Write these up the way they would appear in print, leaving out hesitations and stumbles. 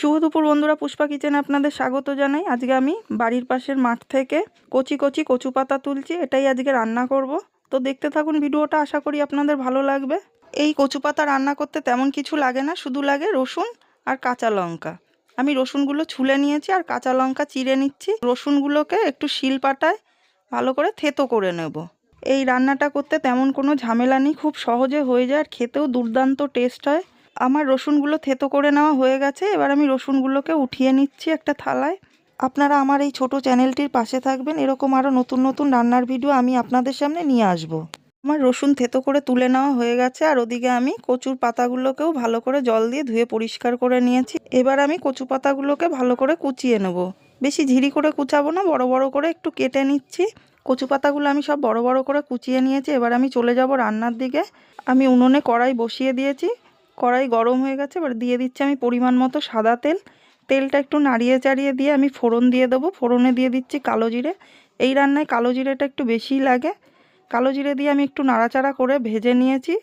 শুভ দুপুর বন্ধুরা, পুষ্পা কিচেনে আপনাদের স্বাগত জানাই। আজকে আমি বাড়ির পাশের মাঠ থেকে কচি কচি কচু পাতা তুলছি, এটাই আজকে রান্না করব। তো দেখতে থাকুন ভিডিওটা, আশা করি আপনাদের ভালো লাগবে। এই কচু পাতা রান্না করতে তেমন কিছু লাগে না, শুধু লাগে রসুন আর কাঁচা লঙ্কা। আমি রসুনগুলো ছুলে নিয়েছি আর কাঁচা লঙ্কা চিড়ে নিচ্ছি। রসুনগুলোকে একটু শিলপাটায় ভালো করে থেতো করে নেব। এই রান্নাটা করতে তেমন কোনো ঝামেলা নেই, খুব সহজে হয়ে যায় আর খেতেও দুর্দান্ত টেস্ট হয়। আমার রসুনগুলো থেতো করে নেওয়া হয়ে গেছে, এবার আমি রসুনগুলোকে উঠিয়ে নিচ্ছি একটা থালায়। আপনারা আমার এই ছোট চ্যানেলটির পাশে থাকবেন, এরকম আরও নতুন নতুন রান্নার ভিডিও আমি আপনাদের সামনে নিয়ে আসব। আমার রসুন থেতো করে তুলে নেওয়া হয়ে গেছে, আর ওদিকে আমি কচুর পাতাগুলোকেও ভালো করে জল দিয়ে ধুয়ে পরিষ্কার করে নিয়েছি। এবার আমি কচু পাতাগুলোকে ভালো করে কুচিয়ে নেব। বেশি ঝিরি করে কুচাবো না, বড় বড় করে একটু কেটে নিচ্ছি। কচু পাতাগুলো আমি সব বড় বড় করে কুচিয়ে নিয়েছি। এবার আমি চলে যাব রান্নার দিকে। আমি উনুনে কড়াই বসিয়ে দিয়েছি, কড়াই গরম হয়ে গেছে। এবার দিয়ে দিচ্ছি আমি পরিমাণ মতো সাদা তেল। তেলটা একটু নাড়িয়ে চাড়িয়ে দিয়ে আমি ফোড়ন দিয়ে দেবো। ফোড়নে দিয়ে দিচ্ছি কালো জিরে। এই রান্নায় কালো জিরেটা একটু বেশিই লাগে। কালো জিরে দিয়ে আমি একটু নাড়াচাড়া করে ভেজে নিয়েছি।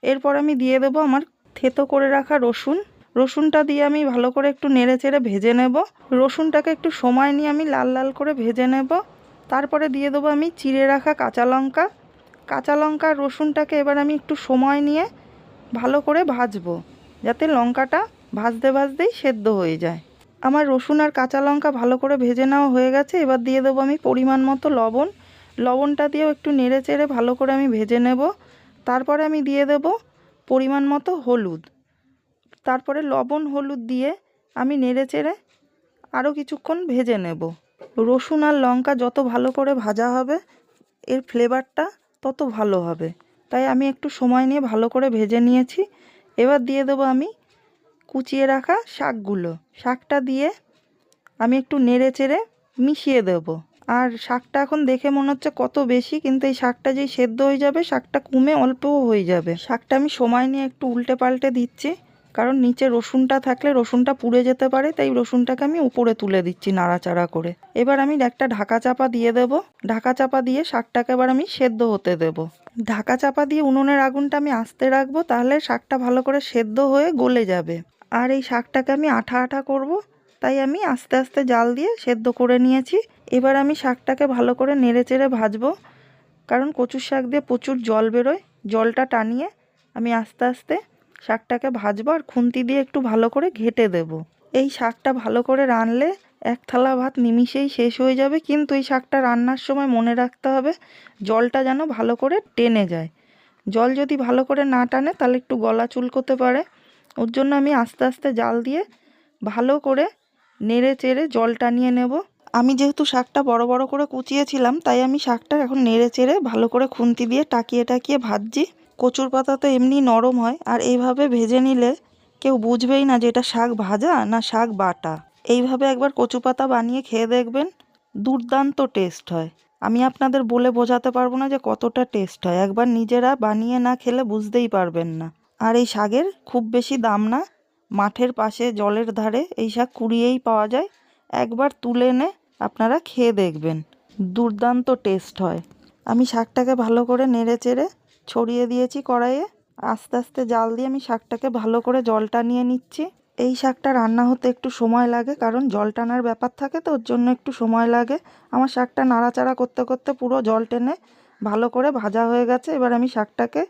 এরপর আমি দিয়ে দেবো আমার থেতো করে রাখা রসুন। রসুনটা দিয়ে আমি ভালো করে একটু নেড়ে চেড়ে ভেজে নেব। রসুনটাকে একটু সময় নিয়ে আমি লাল লাল করে ভেজে নেব। তারপরে দিয়ে দেবো আমি চিড়ে রাখা কাঁচা লঙ্কা। কাঁচা লঙ্কা আর রসুনটাকে এবার আমি একটু সময় নিয়ে ভালো করে ভাজবো, যাতে লঙ্কাটা ভাজতে ভাজতেই সেদ্ধ হয়ে যায়। আমার রসুন আর কাঁচা লঙ্কা ভালো করে ভেজে নেওয়া হয়ে গেছে। এবার দিয়ে দেবো আমি পরিমাণ মতো লবণ। লবণটা দিয়েও একটু নেড়ে চেড়ে ভালো করে আমি ভেজে নেব। তারপরে আমি দিয়ে দেব পরিমাণ মতো হলুদ। তারপরে লবণ হলুদ দিয়ে আমি নেড়ে চেড়ে আরও কিছুক্ষণ ভেজে নেব। রসুন আর লঙ্কা যত ভালো করে ভাজা হবে এর ফ্লেভারটা তত ভালো হবে, তাই আমি একটু সময় নিয়ে ভালো করে ভেজে নিয়েছি। এবার দিয়ে দেবো আমি কুচিয়ে রাখা শাকগুলো। শাকটা দিয়ে আমি একটু নেড়ে চেড়ে মিশিয়ে দেব। আর শাকটা এখন দেখে মনে হচ্ছে কত বেশি, কিন্তু এই শাকটা যেই সেদ্ধ হয়ে যাবে শাকটা কমে অল্পও হয়ে যাবে। শাকটা আমি সময় নিয়ে একটু উল্টে পাল্টে দিচ্ছি, কারণ নিচে রসুনটা থাকলে রসুনটা পুড়ে যেতে পারে, তাই রসুনটাকে আমি উপরে তুলে দিচ্ছি নাড়াচাড়া করে। এবার আমি একটা ঢাকা চাপা দিয়ে দেব। ঢাকা চাপা দিয়ে শাকটাকে এবার আমি সেদ্ধ হতে দেব। ঢাকা চাপা দিয়ে উনুনের আগুনটা আমি আস্তে রাখবো, তাহলে শাকটা ভালো করে সেদ্ধ হয়ে গলে যাবে। আর এই শাকটাকে আমি আঠা আঠা করব, তাই আমি আস্তে আস্তে জাল দিয়ে সেদ্ধ করে নিয়েছি। এবার আমি শাকটাকে ভালো করে নেড়ে চেড়ে ভাজবো, কারণ কচুর শাক দিয়ে প্রচুর জল বেরোয়। জলটা টানিয়ে আমি আস্তে আস্তে শাকটাকে ভাজবো আর খুন্তি দিয়ে একটু ভালো করে ঘেঁটে দেব। এই শাকটা ভালো করে রানলে এক থালা ভাত নিমিষেই শেষ হয়ে যাবে, কিন্তু এই শাকটা রান্নার সময় মনে রাখতে হবে জলটা যেন ভালো করে টেনে যায়। জল যদি ভালো করে না টানে তাহলে একটু গলা চুলকোতে পারে। ওর জন্য আমি আস্তে আস্তে জাল দিয়ে ভালো করে নেড়ে চেড়ে জল টানিয়ে নেব। আমি যেহেতু শাকটা বড় বড় করে কুচিয়েছিলাম, তাই আমি শাকটা এখন নেড়ে চেড়ে ভালো করে খুন্তি দিয়ে টাকিয়ে টাকিয়ে ভাজছি। কচুর পাতা তো এমনি নরম হয়, আর এইভাবে ভেজে নিলে কেউ বুঝবেই না যে এটা শাক ভাজা না শাক বাটা। এইভাবে একবার কচু পাতা বানিয়ে খেয়ে দেখবেন, দুর্দান্ত টেস্ট হয়। আমি আপনাদের বলে বোঝাতে পারবো না যে কতটা টেস্ট হয়। একবার নিজেরা বানিয়ে না খেলে বুঝতেই পারবেন না। আর এই শাকের খুব বেশি দাম না, মাঠের পাশে জলের ধারে এই শাক কুড়িয়েই পাওয়া যায়। একবার তুলে এনে আপনারা খেয়ে দেখবেন, দুর্দান্ত টেস্ট হয়। আমি শাকটাকে ভালো করে নেড়ে চেড়ে ছড়িয়ে দিয়েছি কড়াইয়ে। আস্তে আস্তে জাল দিয়ে আমি শাকটাকে ভালো করে জল টানিয়ে নিচ্ছি। এই শাকটা রান্না হতে একটু সময় লাগে, কারণ জল টানার ব্যাপার থাকে, তো ওর জন্য একটু সময় লাগে। আমার শাকটা নাড়াচাড়া করতে করতে পুরো জল টেনে ভালো করে ভাজা হয়ে গেছে। এবার আমি শাকটাকে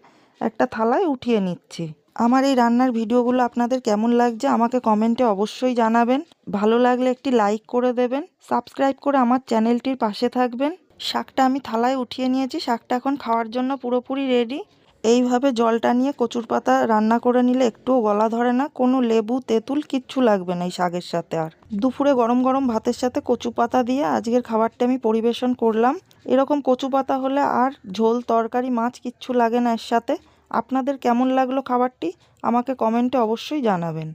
একটা থালায় উঠিয়ে নিচ্ছি। আমার এই রান্নার ভিডিওগুলো আপনাদের কেমন লাগছে আমাকে কমেন্টে অবশ্যই জানাবেন। ভালো লাগলে একটি লাইক করে দেবেন, সাবস্ক্রাইব করে আমার চ্যানেলটির পাশে থাকবেন। শাকটা আমি থালায় উঠিয়ে নিয়েছি, শাকটা এখন খাওয়ার জন্য পুরোপুরি রেডি। এইভাবে জলটা নিয়ে কচুর পাতা রান্না করে নিলে একটুও গলা ধরে না, কোনো লেবু তেঁতুল কিচ্ছু লাগবে না এই শাকের সাথে। আর দুপুরে গরম গরম ভাতের সাথে কচু পাতা দিয়ে আজকের খাবারটা আমি পরিবেশন করলাম। এরকম কচু পাতা হলে আর ঝোল তরকারি মাছ কিচ্ছু লাগে না এর সাথে। আপনাদের কেমন লাগলো খাবারটি আমাকে কমেন্টে অবশ্যই জানাবেন।